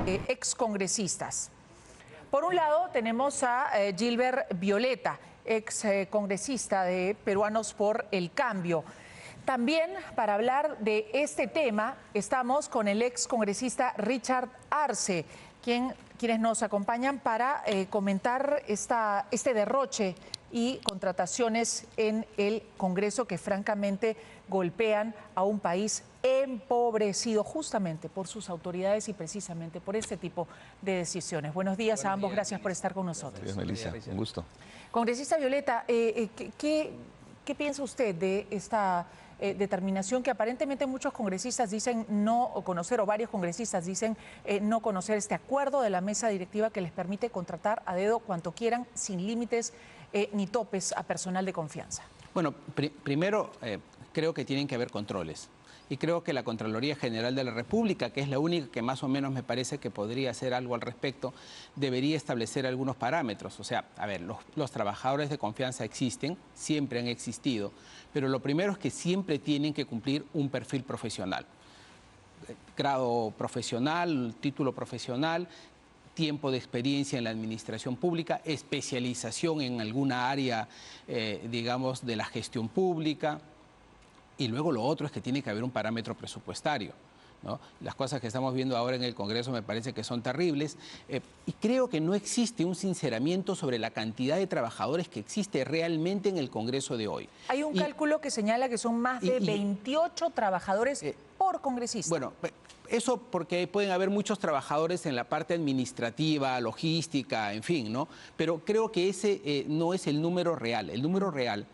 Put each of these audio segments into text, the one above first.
Excongresistas. Por un lado tenemos a Gilbert Violeta, excongresista de Peruanos por el Cambio. También para hablar de este tema estamos con el excongresista Richard Arce, quienes nos acompañan para comentar este derroche y contrataciones en el Congreso que francamente golpean a un país empobrecido justamente por sus autoridades y precisamente por este tipo de decisiones. Buenos días a ambos, gracias por estar con nosotros. Buenos días, Melissa, un gusto. Congresista Violeta, ¿qué piensa usted de esta determinación que aparentemente muchos congresistas dicen no conocer, o varios congresistas dicen no conocer este acuerdo de la mesa directiva que les permite contratar a dedo cuanto quieran sin límites ni topes a personal de confianza? Bueno, primero creo que tienen que haber controles. Y creo que la Contraloría General de la República, que es la única que más o menos me parece que podría hacer algo al respecto, debería establecer algunos parámetros. O sea, a ver, los trabajadores de confianza existen, siempre han existido, pero lo primero es que siempre tienen que cumplir un perfil profesional. Grado profesional, título profesional, tiempo de experiencia en la administración pública, especialización en alguna área, digamos, de la gestión pública. Y luego lo otro es que tiene que haber un parámetro presupuestario, ¿no? Las cosas que estamos viendo ahora en el Congreso me parece que son terribles y creo que no existe un sinceramiento sobre la cantidad de trabajadores que existe realmente en el Congreso de hoy. Hay un cálculo que señala que son más de 28 trabajadores por congresista. Bueno, eso porque pueden haber muchos trabajadores en la parte administrativa, logística, en fin, ¿no? Pero creo que ese no es el número real. El número real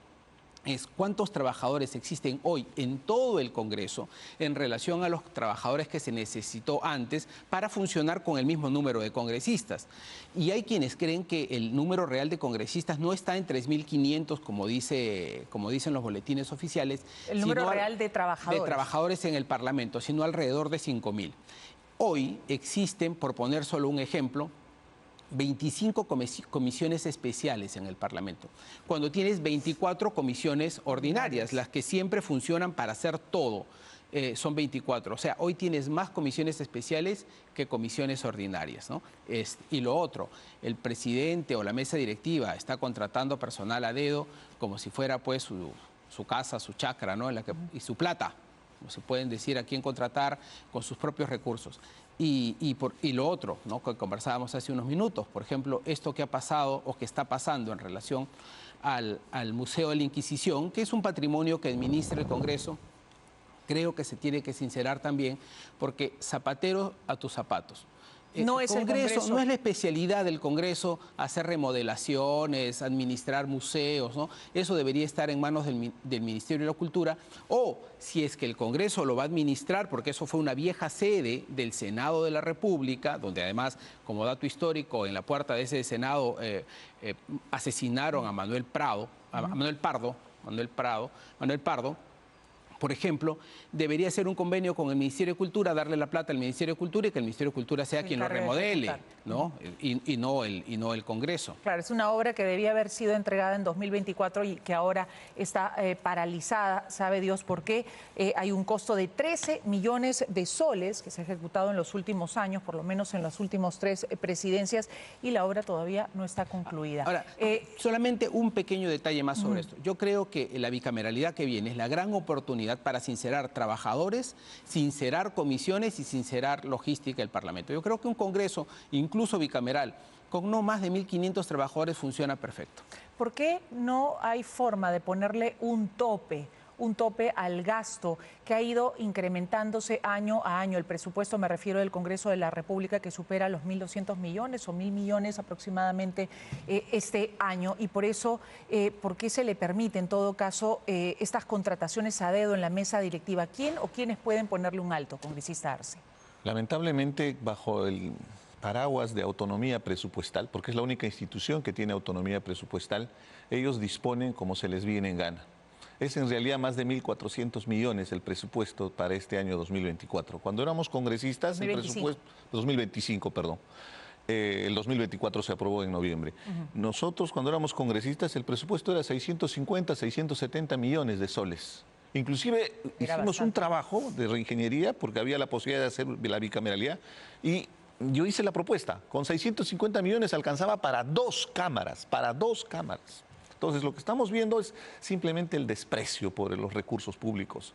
es cuántos trabajadores existen hoy en todo el Congreso en relación a los trabajadores que se necesitó antes para funcionar con el mismo número de congresistas. Y hay quienes creen que el número real de congresistas no está en 3.500, como dicen los boletines oficiales. El número real de trabajadores. De trabajadores en el Parlamento, sino alrededor de 5.000. Hoy existen, por poner solo un ejemplo, 25 comisiones especiales en el Parlamento, cuando tienes 24 comisiones ordinarias, las que siempre funcionan para hacer todo, son 24. O sea, hoy tienes más comisiones especiales que comisiones ordinarias, ¿no? Y lo otro, el presidente o la mesa directiva está contratando personal a dedo como si fuera pues su casa, su chacra, ¿no? Y su plata, como se pueden decir a quién contratar con sus propios recursos. Y lo otro, ¿no?, que conversábamos hace unos minutos, por ejemplo, esto que ha pasado o que está pasando en relación al Museo de la Inquisición, que es un patrimonio que administra el Congreso, creo que se tiene que sincerar también, porque zapatero a tus zapatos. No es el Congreso. No es la especialidad del Congreso hacer remodelaciones, administrar museos, ¿no? Eso debería estar en manos del Ministerio de la Cultura, o si es que el Congreso lo va a administrar, porque eso fue una vieja sede del Senado de la República, donde además, como dato histórico, en la puerta de ese Senado asesinaron a Manuel Pardo, por ejemplo, debería ser un convenio con el Ministerio de Cultura, darle la plata al Ministerio de Cultura y que el Ministerio de Cultura sea quien lo remodele, ¿no? Y no el Congreso. Claro, es una obra que debía haber sido entregada en 2024 y que ahora está paralizada, sabe Dios por qué. Hay un costo de 13 millones de soles que se ha ejecutado en los últimos años, por lo menos en las últimas 3 presidencias, y la obra todavía no está concluida. Ahora, solamente un pequeño detalle más sobre esto. Yo creo que la bicameralidad que viene es la gran oportunidad para sincerar trabajadores, sincerar comisiones y sincerar logística del Parlamento. Yo creo que un Congreso, incluso bicameral, con no más de 1.500 trabajadores funciona perfecto. ¿Por qué no hay forma de ponerle un tope al gasto que ha ido incrementándose año a año? El presupuesto, me refiero, del Congreso de la República, que supera los 1.200 millones o 1.000 millones aproximadamente este año. Y por eso, ¿por qué se le permite en todo caso estas contrataciones a dedo en la mesa directiva? ¿Quién o quiénes pueden ponerle un alto, congresista Arce? Lamentablemente, bajo el paraguas de autonomía presupuestal, porque es la única institución que tiene autonomía presupuestal, ellos disponen como se les viene en gana. Es en realidad más de 1.400 millones el presupuesto para este año 2024. Cuando éramos congresistas, 2025. el presupuesto, 2025, perdón. El 2024 se aprobó en noviembre. Nosotros, cuando éramos congresistas, el presupuesto era 650, 670 millones de soles. Inclusive hicimos un trabajo de reingeniería porque había la posibilidad de hacer la bicameralidad y yo hice la propuesta, con 650 millones alcanzaba para 2 cámaras, para 2 cámaras. Entonces lo que estamos viendo es simplemente el desprecio por los recursos públicos.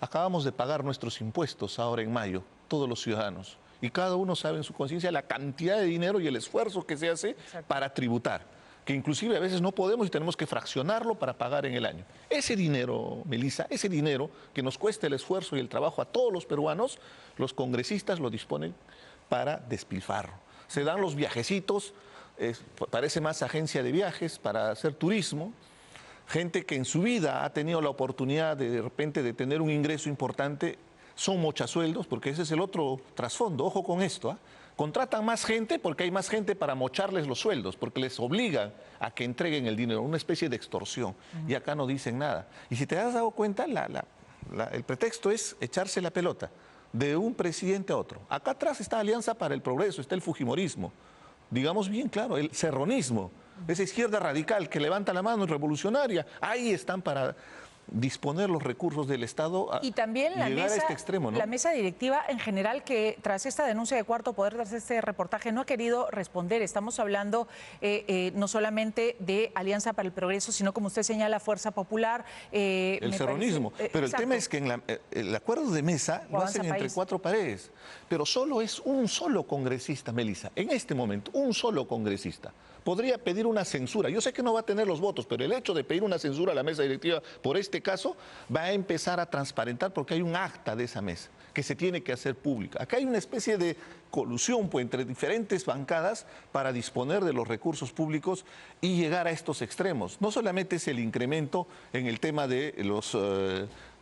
Acabamos de pagar nuestros impuestos ahora en mayo, todos los ciudadanos, y cada uno sabe en su conciencia la cantidad de dinero y el esfuerzo que se hace para tributar, que inclusive a veces no podemos y tenemos que fraccionarlo para pagar en el año. Ese dinero, Melissa, ese dinero que nos cuesta el esfuerzo y el trabajo a todos los peruanos, los congresistas lo disponen para despilfarro. Se dan los viajecitos, parece más agencia de viajes para hacer turismo, gente que en su vida ha tenido la oportunidad de repente de tener un ingreso importante, son mochasueldos, porque ese es el otro trasfondo, ojo con esto, ¿eh? Contratan más gente porque hay más gente para mocharles los sueldos, porque les obligan a que entreguen el dinero, una especie de extorsión, y acá no dicen nada. Y si te has dado cuenta, el pretexto es echarse la pelota de un presidente a otro. Acá atrás está Alianza para el Progreso, está el fujimorismo, digamos bien claro, el serronismo, esa izquierda radical que levanta la mano revolucionaria, ahí están para disponer los recursos del Estado a y también la llegar mesa, a este extremo, ¿no? La mesa directiva en general, que tras esta denuncia de Cuarto Poder, tras este reportaje, no ha querido responder. Estamos hablando no solamente de Alianza para el Progreso, sino, como usted señala, Fuerza Popular. El serronismo. Pero exacto. el tema es que el acuerdo de mesa lo hacen entre 4 paredes. Pero solo es un solo congresista, Melissa. En este momento, un solo congresista podría pedir una censura. Yo sé que no va a tener los votos, pero el hecho de pedir una censura a la mesa directiva por este caso va a empezar a transparentar, porque hay un acta de esa mesa que se tiene que hacer pública. Acá hay una especie de colusión pues, entre diferentes bancadas para disponer de los recursos públicos y llegar a estos extremos. No solamente es el incremento en el tema de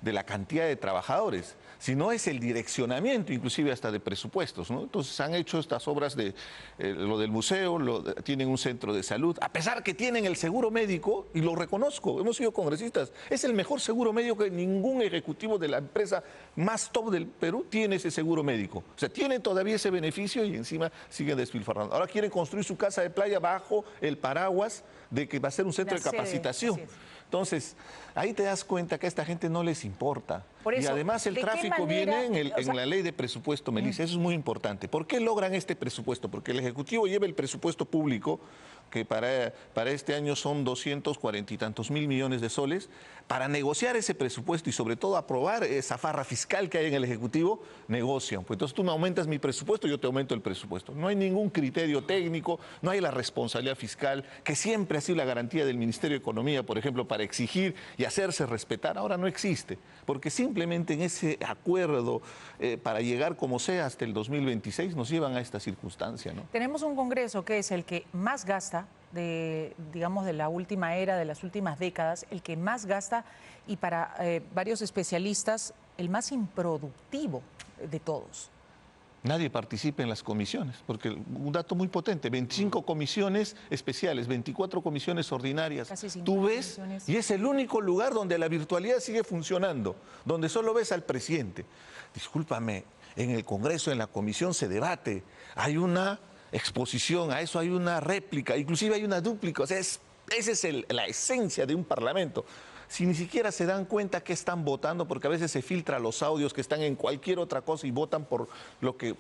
la cantidad de trabajadores, sino es el direccionamiento, inclusive hasta de presupuestos, ¿no? Entonces han hecho estas obras de lo del museo, tienen un centro de salud, a pesar que tienen el seguro médico, y lo reconozco, hemos sido congresistas, es el mejor seguro médico que ningún ejecutivo de la empresa más top del Perú tiene ese seguro médico. O sea, tienen todavía ese beneficio y encima siguen despilfarrando. Ahora quieren construir su casa de playa bajo el paraguas de que va a ser un centro de capacitación. Entonces, ahí te das cuenta que a esta gente no les importa. Y además el tráfico viene en la ley de presupuesto, Melissa, eso es muy importante. ¿Por qué logran este presupuesto? Porque el Ejecutivo lleva el presupuesto público, que para este año son 240 y tantos mil millones de soles, para negociar ese presupuesto y sobre todo aprobar esa farra fiscal que hay en el Ejecutivo, negocian. Pues entonces tú me aumentas mi presupuesto, yo te aumento el presupuesto. No hay ningún criterio técnico, no hay la responsabilidad fiscal, que siempre ha sido la garantía del Ministerio de Economía, por ejemplo, para exigir y hacerse respetar. Ahora no existe, porque simplemente en ese acuerdo para llegar como sea hasta el 2026 nos llevan a esta circunstancia, ¿no? Tenemos un Congreso que es el que más gasta digamos, de la última era, de las últimas décadas, el que más gasta y para varios especialistas el más improductivo de todos. Nadie participa en las comisiones, porque un dato muy potente, 25 comisiones especiales, 24 comisiones ordinarias. Tú ves, y es el único lugar donde la virtualidad sigue funcionando, donde solo ves al presidente. Discúlpame, en el Congreso, en la comisión se debate, hay una exposición, a eso hay una réplica, inclusive hay una dúplica, o sea, esa es la esencia de un parlamento. Si ni siquiera se dan cuenta que están votando, porque a veces se filtran los audios que están en cualquier otra cosa y votan por lo que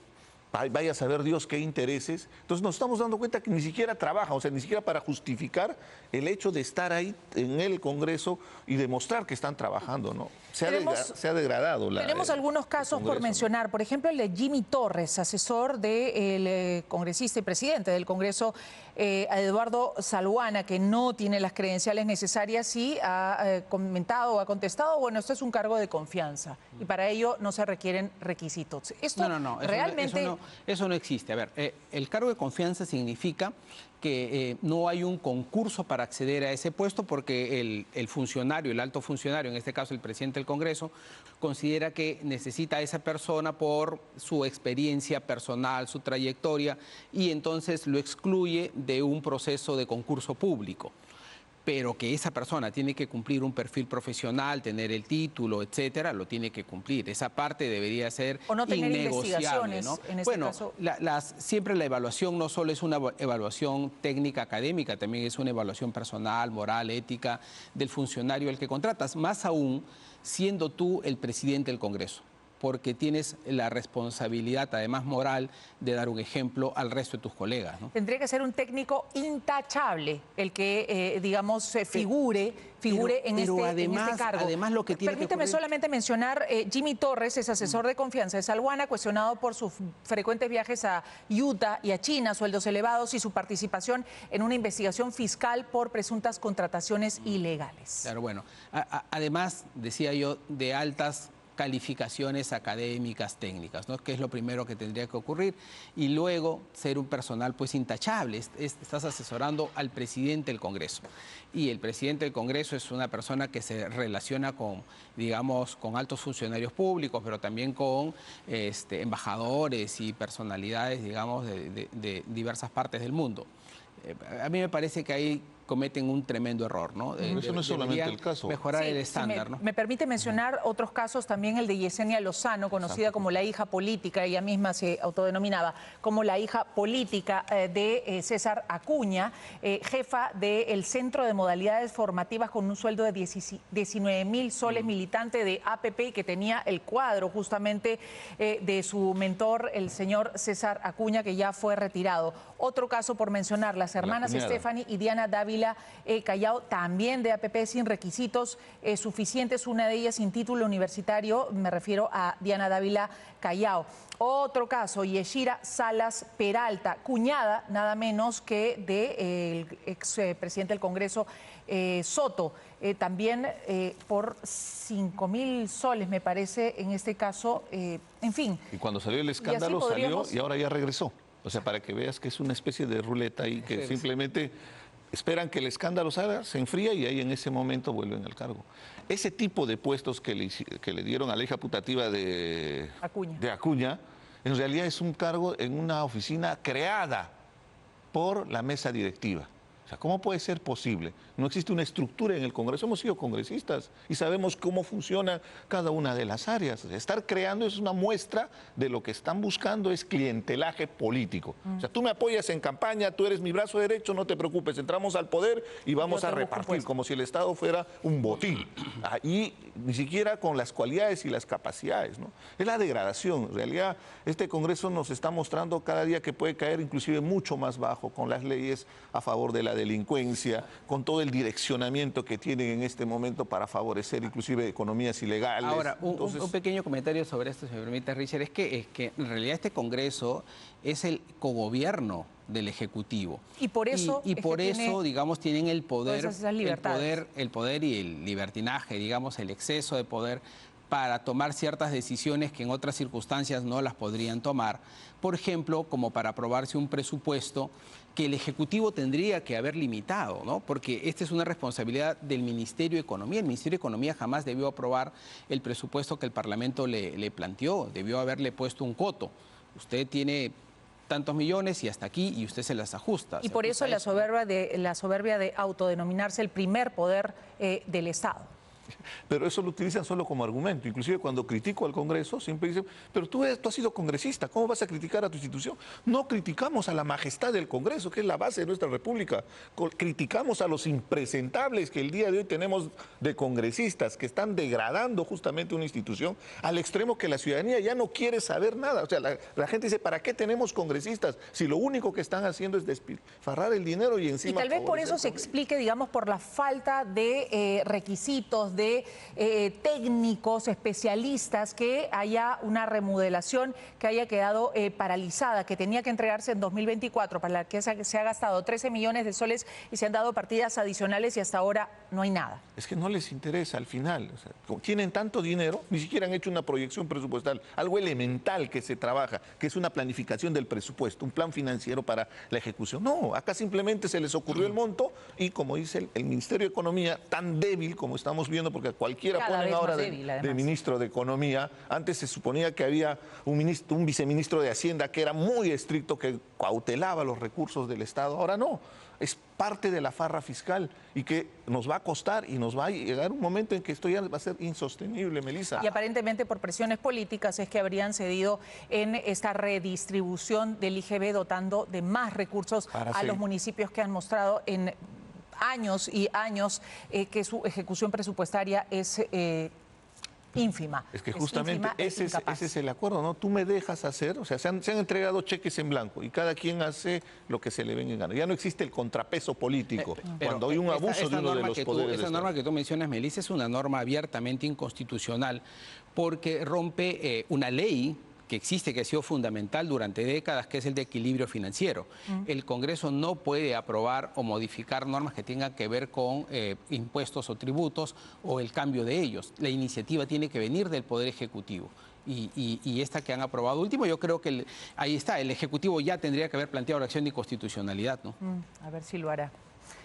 vaya a saber Dios qué intereses. Entonces nos estamos dando cuenta que ni siquiera trabajan, o sea, ni siquiera para justificar el hecho de estar ahí en el Congreso y demostrar que están trabajando, ¿no? Se ha degradado Tenemos algunos casos por mencionar, por ejemplo el de Jimmy Torres, asesor del congresista y presidente del Congreso, Eduardo Salguana, que no tiene las credenciales necesarias y ha comentado o ha contestado, bueno, esto es un cargo de confianza y para ello no se requieren requisitos. Esto realmente... Eso no existe. A ver, el cargo de confianza significa que no hay un concurso para acceder a ese puesto porque el funcionario, el alto funcionario, en este caso el presidente del Congreso, considera que necesita a esa persona por su experiencia personal, su trayectoria, y entonces lo excluye de un proceso de concurso público. Pero que esa persona tiene que cumplir un perfil profesional, tener el título, etcétera, lo tiene que cumplir. Esa parte debería ser innegociable, ¿no? En este caso. Siempre la evaluación no solo es una evaluación técnica académica, también es una evaluación personal, moral, ética del funcionario al que contratas, más aún siendo tú el presidente del Congreso. porque tienes la responsabilidad, además moral, de dar un ejemplo al resto de tus colegas, ¿no? Tendría que ser un técnico intachable el que, digamos, figure en este cargo. Además, lo que tiene Permíteme solamente mencionar, Jimmy Torres es asesor de confianza de Salguana, cuestionado por sus frecuentes viajes a Utah y a China, sueldos elevados y su participación en una investigación fiscal por presuntas contrataciones ilegales. Claro, bueno, además, decía yo, de altas calificaciones académicas, técnicas, ¿no? Que es lo primero que tendría que ocurrir, y luego ser un personal pues intachable. Estás asesorando al presidente del Congreso, y el presidente del Congreso es una persona que se relaciona con, digamos, con altos funcionarios públicos, pero también con embajadores y personalidades, digamos, de diversas partes del mundo. A mí me parece que ahí cometen un tremendo error, ¿no? Eso no es solamente el caso. Mejorar el estándar, ¿no? Me permite mencionar otros casos, también el de Yesenia Lozano, conocida como la hija política, ella misma se autodenominaba como la hija política de César Acuña, jefa del Centro de Modalidades Formativas con un sueldo de 19.000 soles, militante de APP, y que tenía el cuadro justamente de su mentor, el señor César Acuña, que ya fue retirado. Otro caso por mencionar, las hermanas Stephanie y Diana Dávila Callao, también de APP, sin requisitos suficientes, una de ellas sin título universitario, me refiero a Diana Dávila Callao. Otro caso, Yeshira Salas Peralta, cuñada nada menos que del expresidente del Congreso Soto, también por 5.000 soles, me parece, en este caso, en fin. Y cuando salió el escándalo, salió y ahora ya regresó. O sea, para que veas que es una especie de ruleta y que simplemente esperan que el escándalo salga, se enfría y ahí en ese momento vuelven al cargo. Ese tipo de puestos que le dieron a la hija putativa de Acuña, en realidad es un cargo en una oficina creada por la mesa directiva. O sea, ¿cómo puede ser posible? No existe una estructura en el Congreso. Hemos sido congresistas y sabemos cómo funciona cada una de las áreas. Estar creando es una muestra de lo que están buscando, es clientelaje político. O sea, tú me apoyas en campaña, tú eres mi brazo derecho, no te preocupes, entramos al poder y vamos a repartir, como si el Estado fuera un botín. Y ni siquiera con las cualidades y las capacidades, ¿no? Es la degradación. En realidad, este Congreso nos está mostrando cada día que puede caer inclusive mucho más bajo con las leyes a favor de la delincuencia, con todo el direccionamiento que tienen en este momento para favorecer inclusive economías ilegales. Ahora, un pequeño comentario sobre esto, si me permite, Richard, es que en realidad este Congreso es el cogobierno del Ejecutivo. Y por eso, digamos, tienen el poder, el poder y el libertinaje, digamos, el exceso de poder para tomar ciertas decisiones que en otras circunstancias no las podrían tomar. Por ejemplo, como para aprobarse un presupuesto que el Ejecutivo tendría que haber limitado, ¿no? Porque esta es una responsabilidad del Ministerio de Economía. El Ministerio de Economía jamás debió aprobar el presupuesto que el Parlamento le planteó, debió haberle puesto un coto. Usted tiene tantos millones y hasta aquí, y usted se las ajusta. Y por eso la soberbia de autodenominarse el primer poder del Estado. Pero eso lo utilizan solo como argumento. Inclusive cuando critico al Congreso, siempre dicen, pero tú has sido congresista, ¿cómo vas a criticar a tu institución? No criticamos a la majestad del Congreso, que es la base de nuestra república. Criticamos a los impresentables que el día de hoy tenemos de congresistas, que están degradando justamente una institución al extremo que la ciudadanía ya no quiere saber nada. O sea, la gente dice, ¿para qué tenemos congresistas si lo único que están haciendo es despilfarrar el dinero y encima... Y tal vez por eso se explique, digamos, por la falta de requisitos, de técnicos, especialistas, que haya una remodelación que haya quedado paralizada, que tenía que entregarse en 2024, para la que se ha gastado 13 millones de soles y se han dado partidas adicionales y hasta ahora no hay nada. Es que no les interesa al final. O sea, tienen tanto dinero, ni siquiera han hecho una proyección presupuestal, algo elemental que se trabaja, que es una planificación del presupuesto, un plan financiero para la ejecución. No, acá simplemente se les ocurrió el monto y, como dice el Ministerio de Economía, tan débil como estamos viendo, porque a cualquiera ponen ahora de ministro de Economía. Antes se suponía que había un viceministro de Hacienda que era muy estricto, que cautelaba los recursos del Estado. Ahora no, es parte de la farra fiscal y que nos va a costar y nos va a llegar un momento en que esto ya va a ser insostenible, Melissa. Y aparentemente por presiones políticas es que habrían cedido en esta redistribución del IGB, dotando de más recursos a los municipios que han mostrado en años y años que su ejecución presupuestaria es ínfima. Es que justamente ínfima, ese es el acuerdo, ¿no? Tú me dejas hacer, o sea, se han entregado cheques en blanco y cada quien hace lo que se le venga en gana. Ya no existe el contrapeso político cuando hay un abuso de uno de los poderes. Esa norma que tú mencionas, Melissa, es una norma abiertamente inconstitucional porque rompe una ley que existe, que ha sido fundamental durante décadas, que es el de equilibrio financiero. El Congreso no puede aprobar o modificar normas que tengan que ver con impuestos o tributos o el cambio de ellos. La iniciativa tiene que venir del Poder Ejecutivo. Y esta que han aprobado último, yo creo que ahí está, el Ejecutivo ya tendría que haber planteado la acción de inconstitucionalidad, ¿no? A ver si lo hará.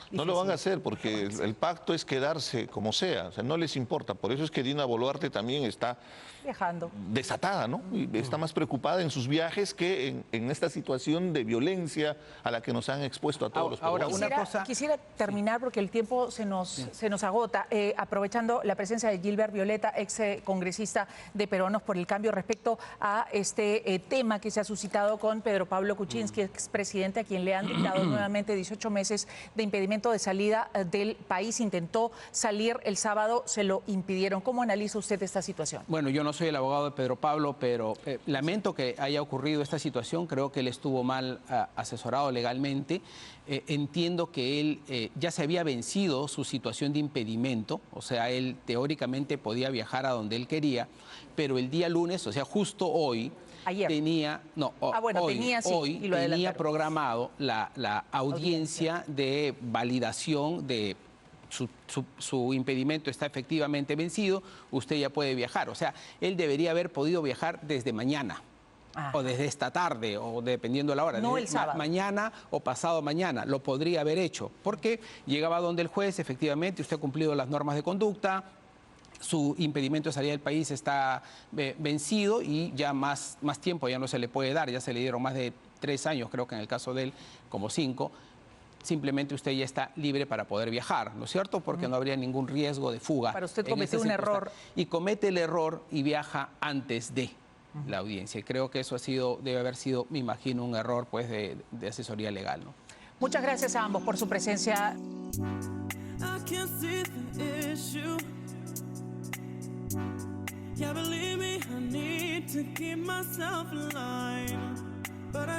No lo van a hacer porque el pacto es quedarse como sea, o sea, no les importa. Por eso es que Dina Boluarte también está viajando, desatada, ¿no? Y está más preocupada en sus viajes que en esta situación de violencia a la que nos han expuesto a todos los peruanos. Quisiera terminar porque el tiempo se nos agota, aprovechando la presencia de Gilbert Violeta, ex congresista de Peruanos por el Cambio, respecto a este tema que se ha suscitado con Pedro Pablo Kuczynski, expresidente, a quien le han dictado nuevamente 18 meses de impedimento de salida del país. Intentó salir el sábado, se lo impidieron. ¿Cómo analiza usted esta situación? Bueno, yo no soy el abogado de Pedro Pablo, pero lamento que haya ocurrido esta situación. Creo que él estuvo mal asesorado legalmente. Entiendo que él ya se había vencido su situación de impedimento, o sea, él teóricamente podía viajar a donde él quería, pero el día lunes, o sea, justo hoy, ayer. Tenía programado la audiencia de validación de su impedimento está efectivamente vencido, usted ya puede viajar. O sea, él debería haber podido viajar desde mañana. O desde esta tarde, o dependiendo de la hora. No el sábado. Mañana o pasado mañana, lo podría haber hecho. Porque llegaba donde el juez, efectivamente, usted ha cumplido las normas de conducta, su impedimento de salida del país está vencido y ya más tiempo ya no se le puede dar, ya se le dieron más de 3 años, creo que en el caso de él, como 5. Simplemente usted ya está libre para poder viajar, ¿no es cierto? Porque no habría ningún riesgo de fuga. Para usted cometió un error. Y comete el error y viaja antes de la audiencia. Y creo que eso debe haber sido, me imagino, un error pues de asesoría legal, ¿no? Muchas gracias a ambos por su presencia. Yeah, believe me, I need to keep myself alive.